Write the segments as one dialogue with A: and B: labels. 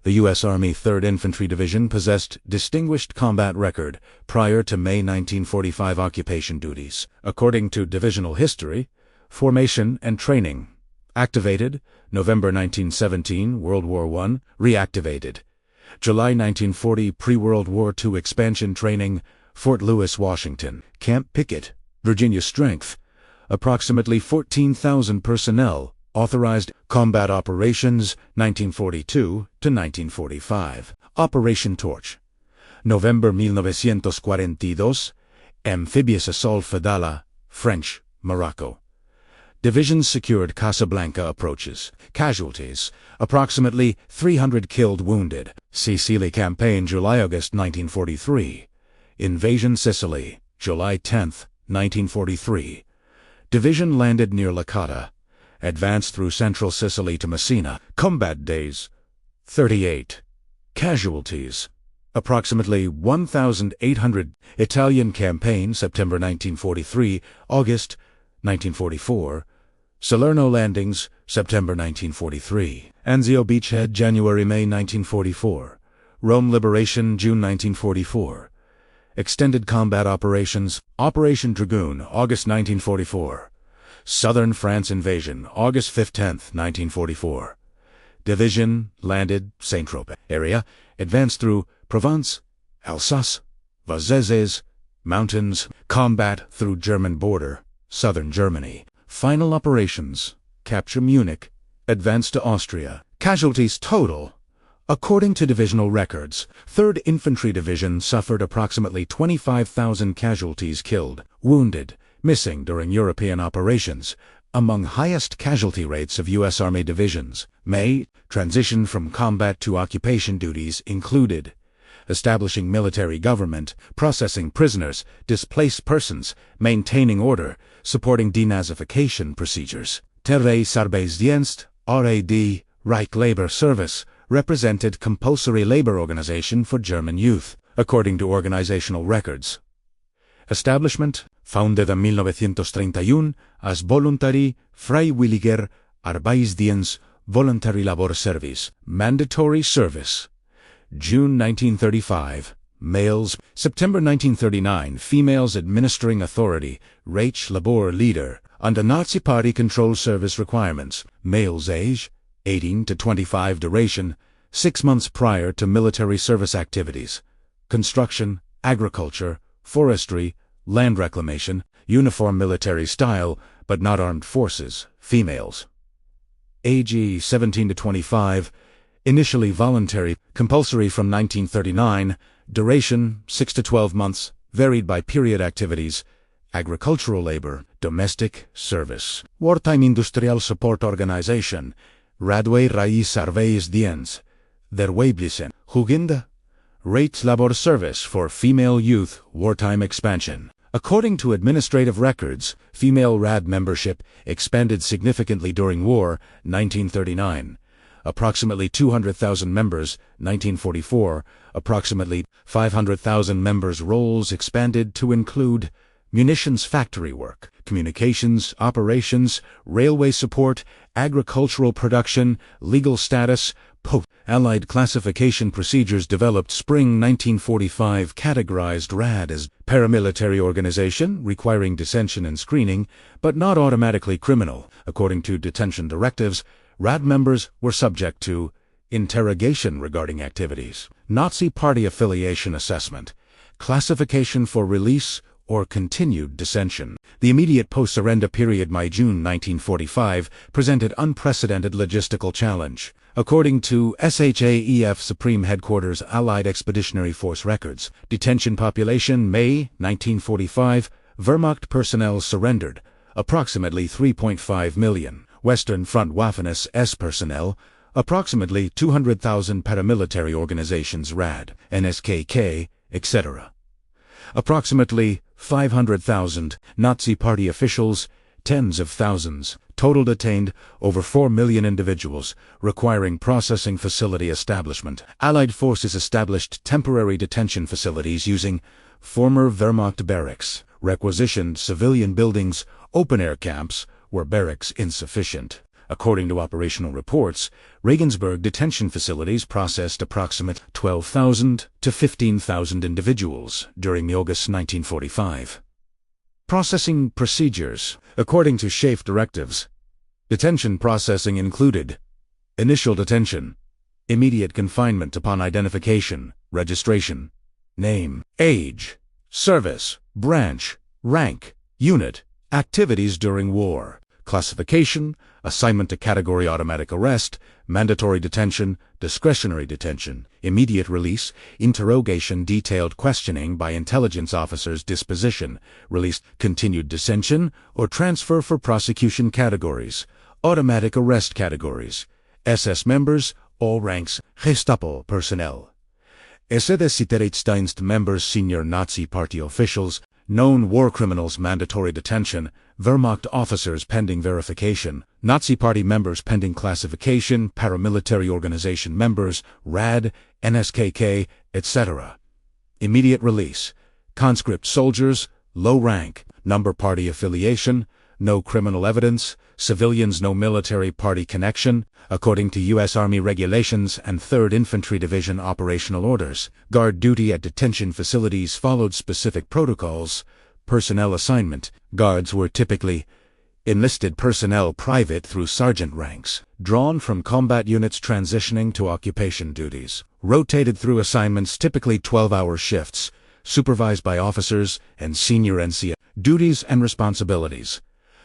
A: The U.S. Army 3rd Infantry Division possessed distinguished combat record prior to May 1945 occupation duties. According to divisional history, formation and training. Activated, November 1917, World War I, reactivated. July 1940, pre-World War II expansion training, Fort Lewis, Washington. Camp Pickett, Virginia strength, approximately 14,000 personnel. Authorized combat operations 1942 to 1945. Operation Torch. November 1942. Amphibious assault Fadala, French, Morocco. Divisions secured Casablanca approaches. Casualties, approximately 300 killed wounded. Sicily campaign July-August 1943. Invasion Sicily, July 10, 1943. Division landed near Licata. Advanced through central Sicily to Messina. Combat days, 38. Casualties, approximately 1,800. Italian campaign, September 1943, August 1944. Salerno landings, September 1943. Anzio beachhead, January-May 1944. Rome liberation, June 1944. Extended combat operations, Operation Dragoon, August 1944. Southern France invasion, August 5-10, 1944. Division landed Saint-Tropez area, advanced through Provence, Alsace, Vazezes, mountains, combat through German border, southern Germany. Final operations, capture Munich, advance to Austria. Casualties total. According to divisional records, 3rd Infantry Division suffered approximately 25,000 casualties killed, wounded, missing during European operations, among highest casualty rates of U.S. Army divisions. May, transition from combat to occupation duties included establishing military government, processing prisoners, displaced persons, maintaining order, supporting denazification procedures. Terrorarbeitsdienst, RAD, Reich Labour Service, represented compulsory labor organization for German youth, according to organizational records. Establishment, founded in 1931 as Voluntary Freiwilliger Arbeitsdienst, Voluntary Labour Service. Mandatory service. June 1935. Males. September 1939. Females administering authority. Reich Labour leader. Under Nazi Party control service requirements. Males age 18 to 25. Duration 6 months prior to military service activities. Construction, agriculture, forestry, land reclamation, uniform military style, but not armed forces. Females. Age 17 to 25. Initially voluntary, compulsory from 1939, duration 6 to 12 months, varied by period activities, agricultural labor, domestic service. Wartime Industrial Support Organization, WWII Arbeitsdienst, der weiblichen Jugend, Reich Labour Service for female youth, wartime expansion. According to administrative records, female RAD membership expanded significantly during war, 1939. Approximately 200,000 members, 1944, approximately 500,000 members' roles expanded to include munitions factory work, communications, operations, railway support, agricultural production, legal status, Allied classification procedures developed spring 1945 categorized RAD as paramilitary organization requiring dissension and screening, but not automatically criminal. According to detention directives, RAD members were subject to interrogation regarding activities, Nazi Party affiliation assessment, classification for release or continued dissension. The immediate post-surrender period May-June 1945 presented unprecedented logistical challenge. According to SHAEF Supreme Headquarters Allied Expeditionary Force records, detention population May 1945, Wehrmacht personnel surrendered, approximately 3.5 million. Western Front Waffen-SS personnel, approximately 200,000 paramilitary organizations RAD, NSKK, etc. Approximately 500,000 Nazi Party officials, tens of thousands, total detained, over 4 million individuals, requiring processing facility establishment. Allied forces established temporary detention facilities using former Wehrmacht barracks, requisitioned civilian buildings, open-air camps, where barracks insufficient. According to operational reports, Regensburg detention facilities processed approximately 12,000 to 15,000 individuals during August 1945. Processing procedures. According to SHAFE directives, detention processing included initial detention, immediate confinement upon identification, registration, name, age, service, branch, rank, unit, activities during war, classification, assignment to category automatic arrest, mandatory detention, discretionary detention, immediate release, interrogation, detailed questioning by intelligence officers, disposition, release, continued detention, or transfer for prosecution categories, automatic arrest categories, SS members, all ranks, Gestapo personnel, SS-Sicherheitsdienst members, senior Nazi Party officials, known war criminals, mandatory detention, Wehrmacht officers pending verification, Nazi Party members pending classification, paramilitary organization members, RAD, NSKK, etc. Immediate release, conscript soldiers, low rank, number party affiliation, no criminal evidence, civilians, no military party connection, according to U.S. Army regulations and 3rd Infantry Division operational orders. Guard duty at detention facilities followed specific protocols. Personnel assignment. Guards were typically enlisted personnel, private through sergeant ranks, drawn from combat units transitioning to occupation duties, rotated through assignments, typically 12-hour shifts, supervised by officers and senior NCO. Duties and responsibilities.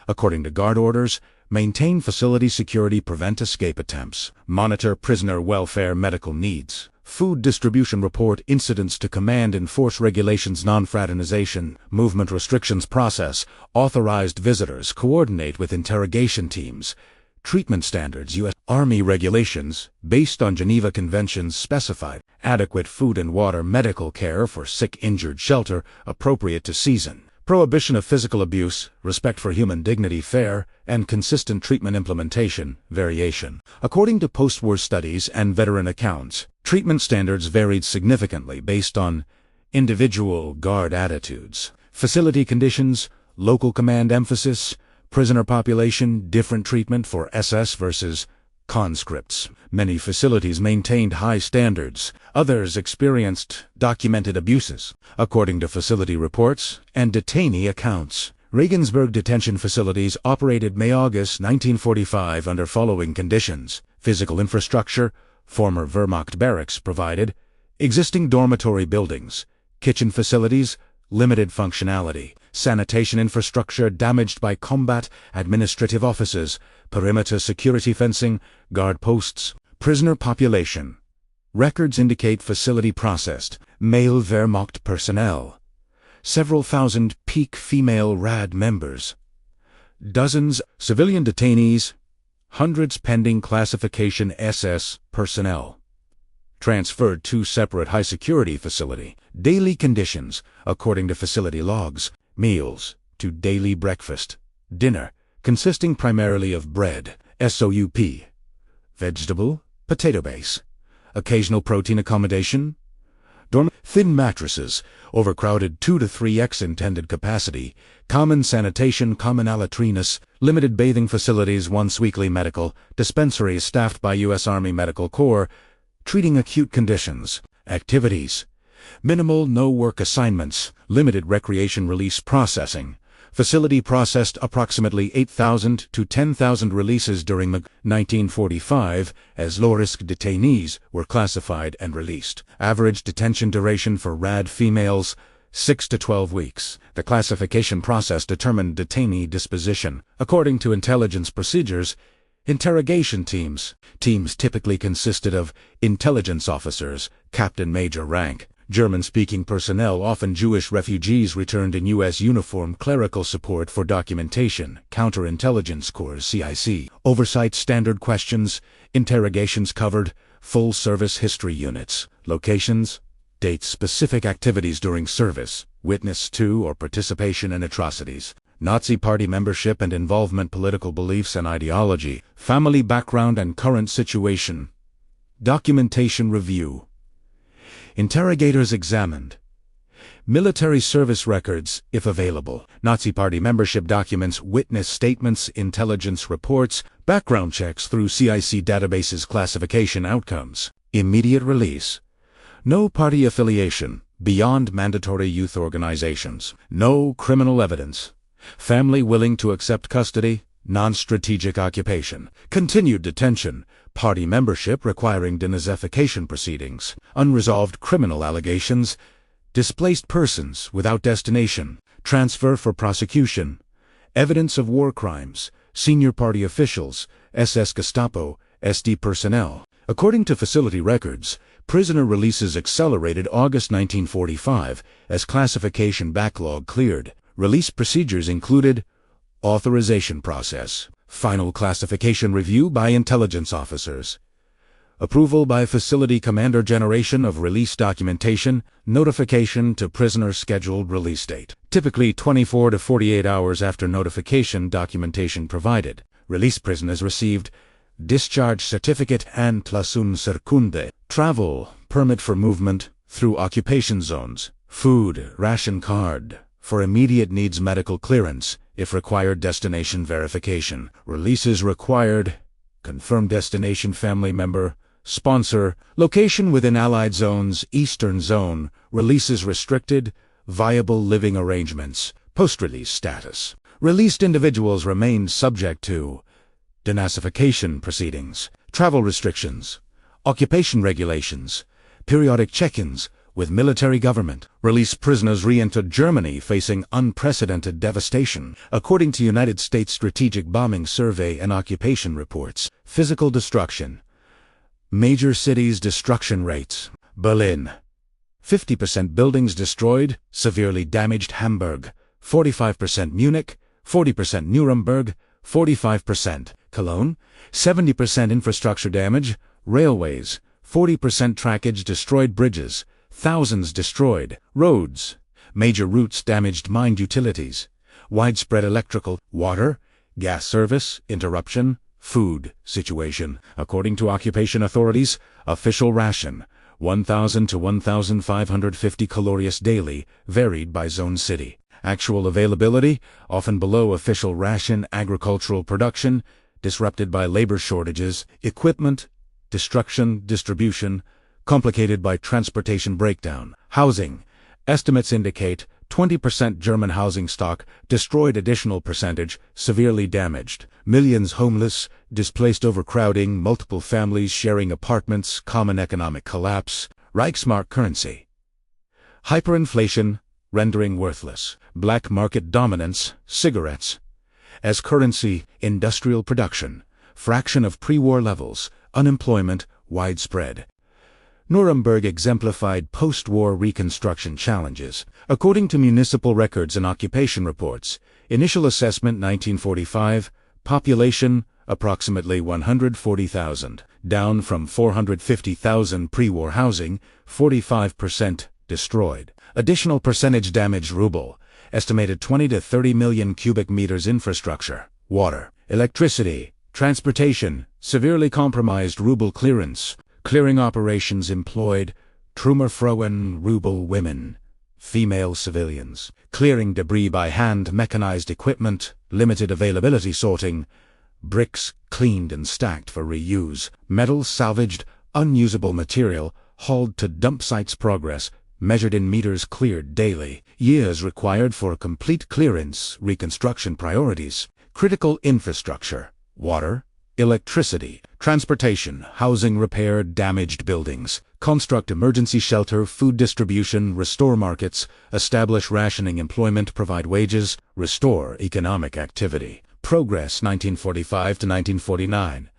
A: According to guard orders, maintain facility security, prevent escape attempts, monitor prisoner welfare, medical needs, food distribution, report incidents to command, enforce regulations, non-fraternization, movement restrictions process, authorized visitors, coordinate with interrogation teams, treatment standards, U.S. Army regulations, based on Geneva Conventions specified, adequate food and water, medical care for sick, injured, shelter, appropriate to season. Prohibition of physical abuse, respect for human dignity, fair and consistent treatment, implementation, variation. According to post-war studies and veteran accounts, treatment standards varied significantly based on individual guard attitudes, facility conditions, local command emphasis, prisoner population, different treatment for SS versus conscripts. Many facilities maintained high standards. Others experienced documented abuses. According to facility reports and detainee accounts, Regensburg detention facilities operated May-August 1945 under following conditions: physical infrastructure, former Wehrmacht barracks provided, existing dormitory buildings, kitchen facilities, limited functionality, sanitation infrastructure damaged by combat, administrative offices, perimeter security fencing, guard posts, prisoner population. Records indicate facility processed male Wehrmacht personnel, several thousand peak female RAD members, dozens civilian detainees, hundreds pending classification SS personnel. Transferred to separate high-security facility. Daily conditions, according to facility logs, meals, to daily breakfast, dinner, consisting primarily of bread, SOUP, vegetable, potato base, occasional protein accommodation, thin mattresses, overcrowded 2 to 3x intended capacity, common sanitation, common latrines, limited bathing facilities, once weekly medical, dispensaries staffed by U.S. Army Medical Corps, treating acute conditions, activities, minimal no work assignments, limited recreation release processing. Facility processed approximately 8,000 to 10,000 releases during 1945 as low-risk detainees were classified and released. Average detention duration for RAD females, 6 to 12 weeks. The classification process determined detainee disposition. According to intelligence procedures, interrogation teams typically consisted of intelligence officers, captain major rank, German-speaking personnel, often Jewish refugees returned in U.S. uniform, clerical support for documentation, counterintelligence corps, CIC, oversight, standard questions, interrogations covered, full service history units, locations, dates, specific activities during service, witness to or participation in atrocities, Nazi Party membership and involvement, political beliefs and ideology, family background and current situation. Documentation review. Interrogators examined Military service records, if available. Nazi Party membership documents, witness statements, intelligence reports, background checks through CIC databases, classification outcomes. Immediate release. No party affiliation beyond mandatory youth organizations. No criminal evidence. Family willing to accept custody. Non-strategic occupation. Continued detention. Party membership requiring denazification proceedings. Unresolved criminal allegations. Displaced persons without destination. Transfer for prosecution. Evidence of war crimes. Senior party officials. SS Gestapo. SD personnel. According to facility records, prisoner releases accelerated August 1945 as classification backlog cleared. Release procedures included authorization process, final classification review by intelligence officers, approval by facility commander, generation of release documentation, notification to prisoner scheduled release date. Typically 24 to 48 hours after notification, documentation provided. Release prisoners received discharge certificate Entlassung Urkunde, travel permit for movement through occupation zones, food ration card for immediate needs, medical clearance, if required destination verification. Releases required confirmed destination, family member, sponsor, location within Allied zones, Eastern Zone. Releases restricted, viable living arrangements, post-release status. Released individuals remained subject to denazification proceedings, travel restrictions, occupation regulations, periodic check-ins with military government. Released prisoners re-entered Germany facing unprecedented devastation. According to United States Strategic Bombing Survey and occupation reports, physical destruction. Major cities destruction rates. Berlin, 50% buildings destroyed, severely damaged. Hamburg, 45%. Munich, 40%. Nuremberg, 45%. Cologne, 70% infrastructure damage. Railways, 40% trackage destroyed. Bridges, thousands destroyed. Roads, major routes damaged. Mined utilities, widespread electrical, water, gas service interruption. Food situation. According to occupation authorities, official ration, 1,000 to 1,550 calorias daily, varied by zone city. Actual availability, often below official ration. Agricultural production, disrupted by labor shortages. Equipment, destruction, distribution, complicated by transportation breakdown. Housing, estimates indicate 20% German housing stock destroyed. Additional percentage severely damaged. Millions homeless, displaced. Overcrowding, multiple families sharing apartments. Common economic collapse. Reichsmark currency, hyperinflation, rendering worthless. Black market dominance. Cigarettes as currency. Industrial production, fraction of pre-war levels. Unemployment widespread. Nuremberg exemplified post-war reconstruction challenges. According to municipal records and occupation reports, initial assessment 1945, population approximately 140,000, down from 450,000. Pre-war housing, 45% destroyed. Additional percentage damaged. Ruble, estimated 20 to 30 million cubic meters. Infrastructure, water, electricity, transportation, severely compromised. Ruble clearance, clearing operations employed Trümmerfrauen, Ruble women, female civilians, clearing debris by hand. Mechanized equipment, limited availability. Sorting, bricks cleaned and stacked for reuse. Metal salvaged, unusable material hauled to dump sites. Progress, measured in meters cleared daily. Years required for complete clearance. Reconstruction priorities, critical infrastructure, water, electricity, transportation, housing, repair damaged buildings, construct emergency shelter, food distribution, restore markets, establish rationing, employment, provide wages, restore economic activity. Progress 1945 to 1949.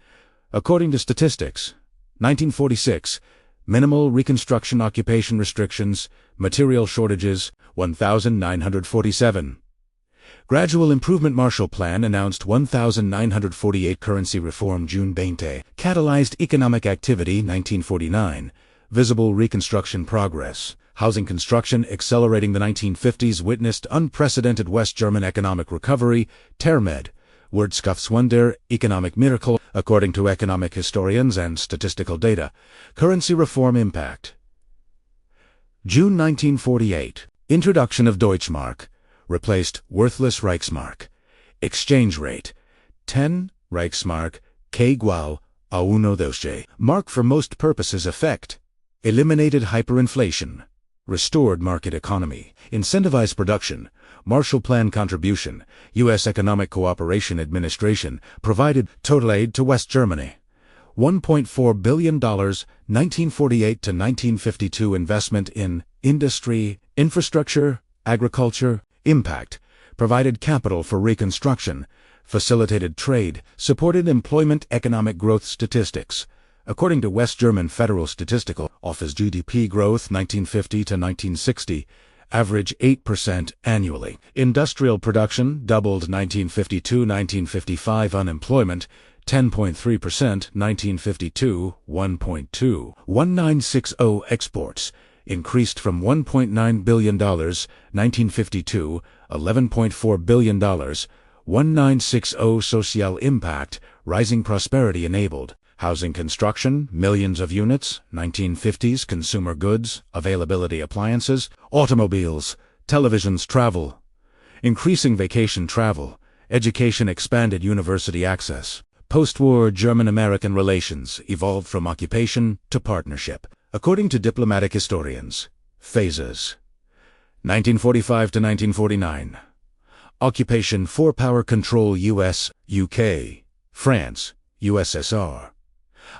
A: According to statistics, 1946, minimal reconstruction. Occupation restrictions, material shortages, 1,947. Gradual improvement. Marshall Plan announced 1,948. Currency reform June 20. Catalyzed economic activity 1949. Visible reconstruction progress. Housing construction accelerating. The 1950s witnessed unprecedented West German economic recovery. Termed, Wirtschaftswunder, economic miracle, according to economic historians and statistical data. Currency reform impact. June 1948. Introduction of Deutschmark. Replaced worthless Reichsmark. Exchange rate. 10 Reichsmark k igual a 1 Mark for most purposes effect. Eliminated hyperinflation. Restored market economy. Incentivized production. Marshall Plan contribution. U.S. Economic Cooperation Administration provided total aid to West Germany. $1.4 billion 1948 to 1952 investment in industry, infrastructure, agriculture. Impact. Provided capital for reconstruction. Facilitated trade. Supported employment economic growth statistics. According to West German Federal Statistical Office, GDP growth 1950 to 1960, average 8% annually. Industrial production doubled 1952-1955. Unemployment 10.3%, 1952, 1.2. 1960 exports increased from $1.9 billion, 1952, $11.4 billion. 1960 social impact, rising prosperity enabled. Housing construction, millions of units, 1950s consumer goods, availability appliances, automobiles, televisions, travel. Increasing vacation travel, education expanded university access. Post-war German-American relations evolved from occupation to partnership. According to diplomatic historians, phases. 1945 to 1949. Occupation for power control US, UK, France, USSR.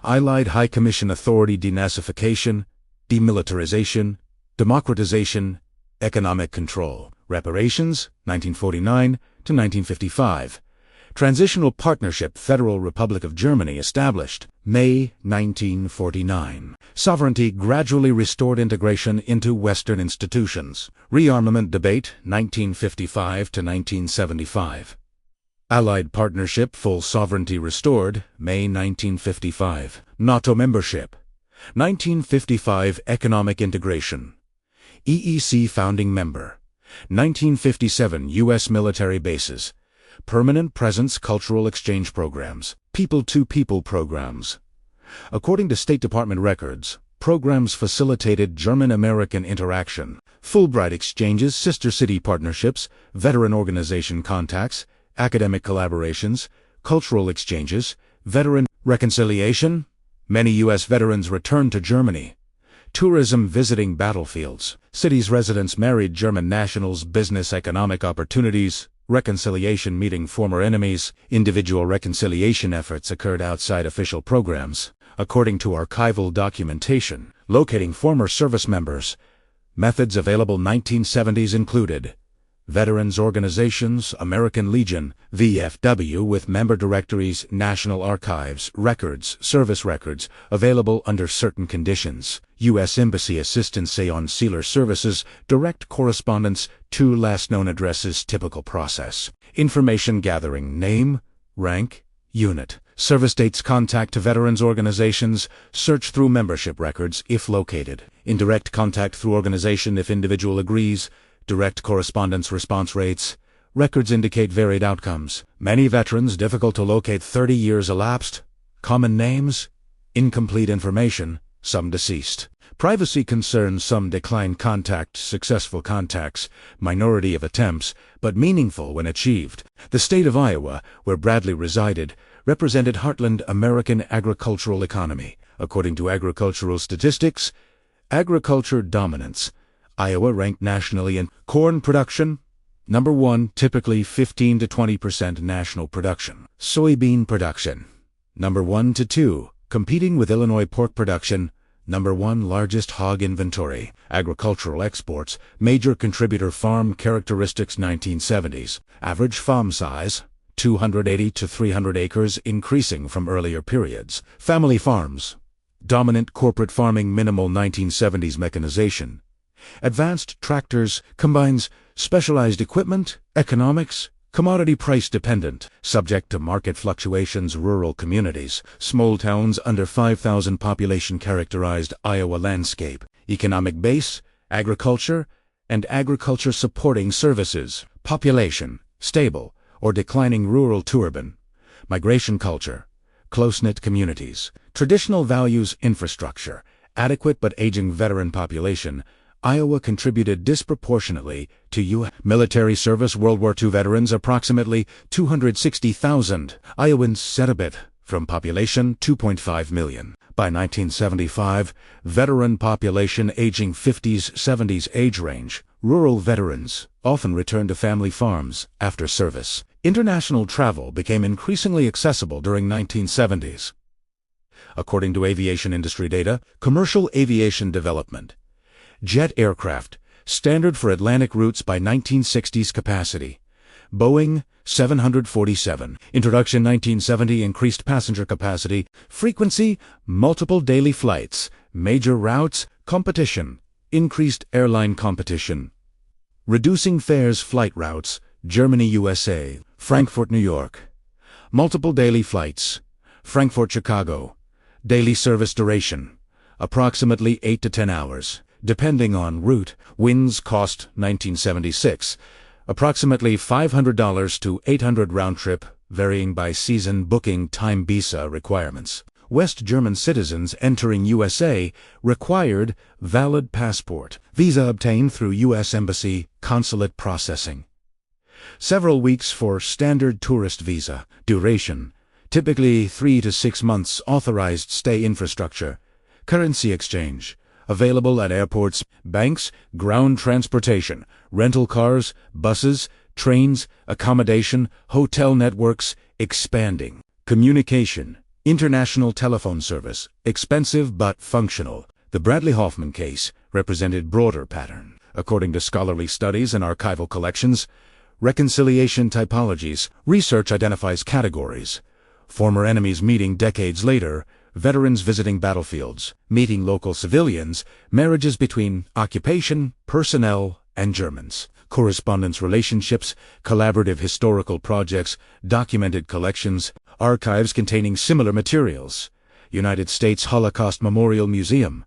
A: Allied High Commission authority denazification, demilitarization, democratization, economic control. Reparations, 1949 to 1955. Transitional Partnership Federal Republic of Germany established, May 1949. Sovereignty gradually restored integration into Western institutions. Rearmament debate, 1955 to 1975. Allied Partnership full sovereignty restored, May 1955. NATO membership. 1955 Economic integration. EEC founding member. 1957 U.S. military bases. Permanent presence cultural exchange programs. People-to-people programs. According to State Department records, programs facilitated German-American interaction. Fulbright exchanges, sister city partnerships, veteran organization contacts, academic collaborations, cultural exchanges, veteran reconciliation. Many U.S. veterans returned to Germany. Tourism visiting battlefields. Cities residents married German nationals. Business economic opportunities. Reconciliation meeting former enemies. Individual reconciliation efforts occurred outside official programs. According to archival documentation, locating former service members. Methods available 1970s included Veterans Organizations, American Legion, VFW with member directories, National Archives, records, service records, available under certain conditions. U.S. Embassy assistance on sealer services, direct correspondence, to last known addresses, typical process. Information gathering, name, rank, unit. Service dates, contact to veterans organizations, search through membership records if located. Indirect contact through organization if individual agrees. Direct correspondence response rates. Records indicate varied outcomes. Many veterans difficult to locate. 30 years elapsed. Common names. Incomplete information. Some deceased. Privacy concerns. Some declined contact. Successful contacts. Minority of attempts, but meaningful when achieved. The state of Iowa, where Bradley resided, represented heartland American agricultural economy. According to agricultural statistics, agriculture dominance. Iowa ranked nationally in corn production, number 1, typically 15 to 20% national production. Soybean production, number 1 to 2, competing with Illinois pork production, number 1 largest hog inventory. Agricultural exports, major contributor. Farm characteristics 1970s. Average farm size, 280 to 300 acres, increasing from earlier periods. Family farms. Dominant corporate farming. Minimal 1970s mechanization. Advanced tractors, combines specialized equipment, economics, commodity price dependent, subject to market fluctuations. Rural communities, small towns under 5,000 population. Characterized Iowa landscape. Economic base, agriculture, and agriculture supporting services. Population, stable or declining rural to urban. Migration culture, close-knit communities. Traditional values. Infrastructure, adequate but aging veteran population. Iowa contributed disproportionately to U.S. military service. World War II veterans, approximately 260,000. Iowans Cenobit from population 2.5 million. By 1975, veteran population aging 50s-70s age range. Rural veterans often returned to family farms after service. International travel became increasingly accessible during 1970s. According to aviation industry data, commercial aviation development. Jet aircraft, standard for Atlantic routes by 1960s capacity. Boeing 747. Introduction 1970, increased passenger capacity. Frequency, multiple daily flights. Major routes, competition. Increased airline competition. Reducing fares. Flight routes, Germany, USA. Frankfurt, New York. Multiple daily flights. Frankfurt, Chicago. Daily service duration, approximately 8 to 10 hours, depending on route. Winds. Cost 1976, approximately $500 to $800 round trip, varying by season. Booking time. Visa requirements. West German citizens entering USA required valid passport. Visa obtained through U.S. Embassy consulate processing. Several weeks for standard tourist visa. Duration, typically 3 to 6 months. Authorized stay. Infrastructure, currency exchange, available at airports. Banks, ground transportation, rental cars, buses, trains, accommodation, hotel networks, expanding. Communication, international telephone service, expensive but functional. The Bradley-Hoffman case represented broader pattern. According to scholarly studies and archival collections, reconciliation typologies, research identifies categories. Former enemies meeting decades later, veterans visiting battlefields, meeting local civilians, marriages between occupation, personnel, and Germans, correspondence relationships, collaborative historical projects, documented collections, archives containing similar materials, United States Holocaust Memorial Museum,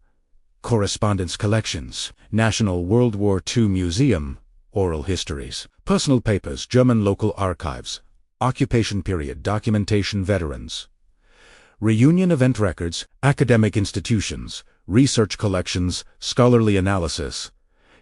A: correspondence collections, National World War II Museum, oral histories, personal papers, German local archives, occupation period documentation. Veterans, reunion event records, academic institutions, research collections, scholarly analysis.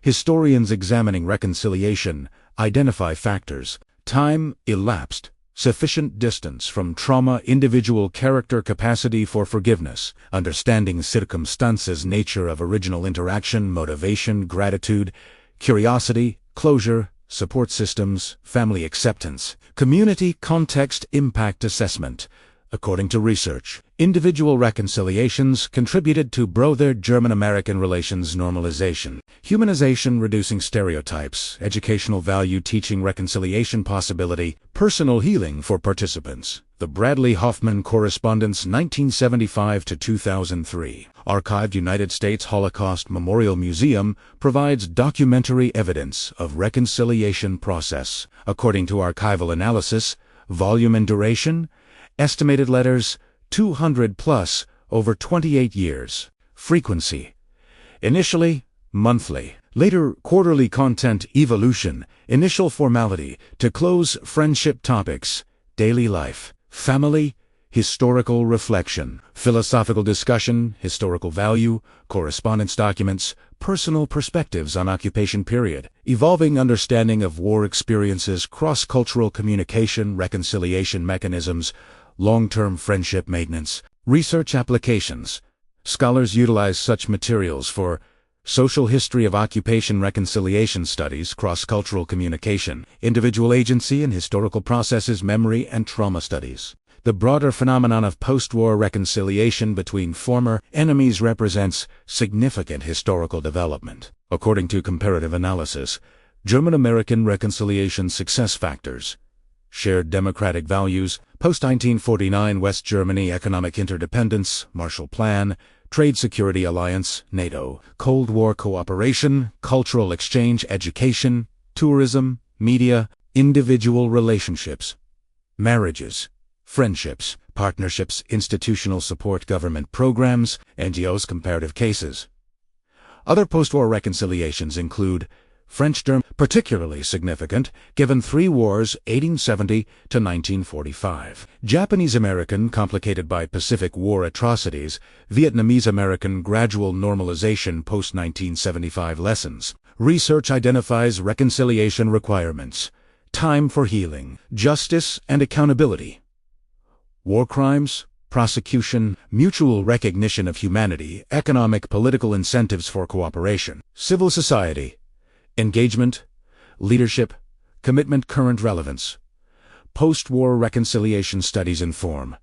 A: Historians examining reconciliation identify factors: time elapsed, sufficient distance from trauma, individual character, capacity for forgiveness, understanding circumstances, nature of original interaction, motivation, gratitude, curiosity, closure, support systems, family acceptance, community context, impact assessment. According to research, individual reconciliations contributed to broader German-American relations normalization, humanization, reducing stereotypes, educational value, teaching reconciliation possibility, personal healing for participants. The Bradley-Hoffman Correspondence 1975 to 2003. Archived United States Holocaust Memorial Museum provides documentary evidence of reconciliation process. According to archival analysis, volume and duration, estimated letters 200 plus over 28 years. Frequency, initially monthly, later quarterly. Content evolution, initial formality to close friendship topics, daily life, family, historical reflection, philosophical discussion, historical value, correspondence documents, personal perspectives on occupation period, evolving understanding of war experiences, cross-cultural communication, reconciliation mechanisms, long-term friendship maintenance, research applications. Scholars utilize such materials for social history of occupation reconciliation studies, cross-cultural communication, individual agency and historical processes, memory and trauma studies. The broader phenomenon of post-war reconciliation between former enemies represents significant historical development. According to comparative analysis, German-American reconciliation success factors: shared democratic values, post-1949 West Germany economic interdependence, Marshall Plan, Trade Security Alliance, NATO, Cold War cooperation, cultural exchange, education, tourism, media, individual relationships, marriages, friendships, partnerships, institutional support, government programs, NGOs. Comparative cases. Other post-war reconciliations include French term particularly significant given three wars 1870 to 1945. Japanese-American complicated by Pacific War atrocities, Vietnamese-American gradual normalization post-1975 lessons. Research identifies reconciliation requirements, time for healing, justice and accountability. War crimes, prosecution, mutual recognition of humanity, economic political incentives for cooperation. Civil society, engagement, leadership, commitment, current relevance. Post-war reconciliation studies inform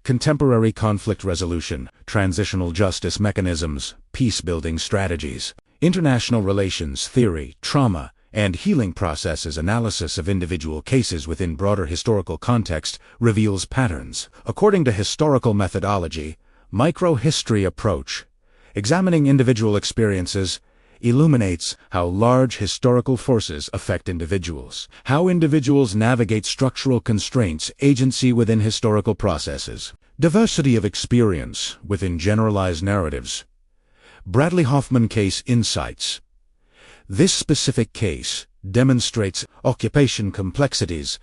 A: contemporary conflict resolution, transitional justice mechanisms, peace-building strategies, international relations theory, trauma, and healing processes. Analysis of individual cases within broader historical context reveals patterns. According to historical methodology, microhistory approach, examining individual experiences, illuminates how large historical forces affect individuals, how individuals navigate structural constraints, agency within historical processes, diversity of experience within generalized narratives. Bradley Hoffman Case Insights. This specific case demonstrates occupation complexities,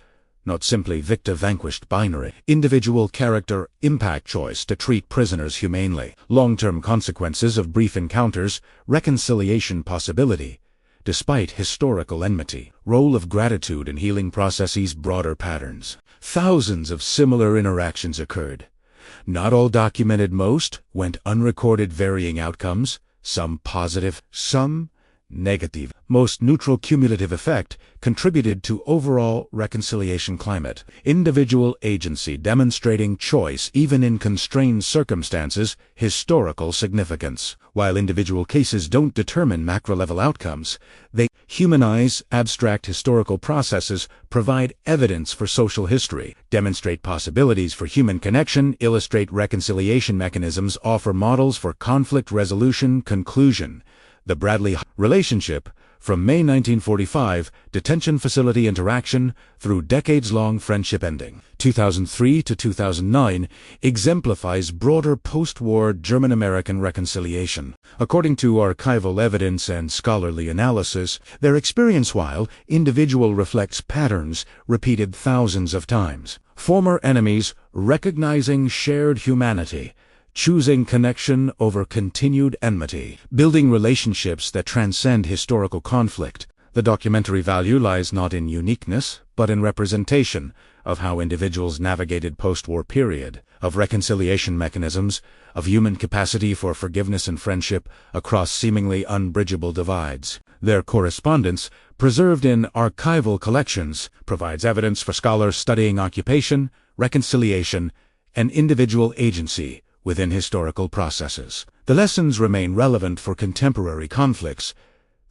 A: not simply victor-vanquished binary, individual character, impact choice to treat prisoners humanely, long-term consequences of brief encounters, reconciliation possibility, despite historical enmity, role of gratitude in healing processes, broader patterns. Thousands of similar interactions occurred. Not all documented, most went unrecorded, varying outcomes, some positive, some negative. Most neutral. Cumulative effect contributed to overall reconciliation climate. Individual agency demonstrating choice even in constrained circumstances. Historical significance. While individual cases don't determine macro-level outcomes, they humanize abstract historical processes, provide evidence for social history, demonstrate possibilities for human connection, illustrate reconciliation mechanisms, offer models for conflict resolution. Conclusion. The Bradley relationship, from May 1945, detention facility interaction, through decades-long friendship ending, 2003 to 2009, exemplifies broader post-war German-American reconciliation. According to archival evidence and scholarly analysis, their experience, while individual, reflects patterns repeated thousands of times. Former enemies recognizing shared humanity, choosing connection over continued enmity, building relationships that transcend historical conflict. The documentary value lies not in uniqueness, but in representation of how individuals navigated post-war period, of reconciliation mechanisms, of human capacity for forgiveness and friendship across seemingly unbridgeable divides. Their correspondence, preserved in archival collections, provides evidence for scholars studying occupation, reconciliation, and individual agency within historical processes. The lessons remain relevant for contemporary conflicts.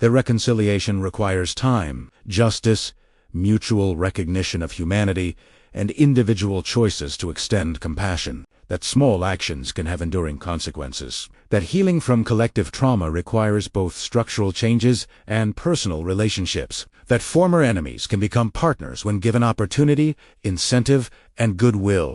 A: Their reconciliation requires time, justice, mutual recognition of humanity, and individual choices to extend compassion. That small actions can have enduring consequences. That healing from collective trauma requires both structural changes and personal relationships. That former enemies can become partners when given opportunity, incentive, and goodwill.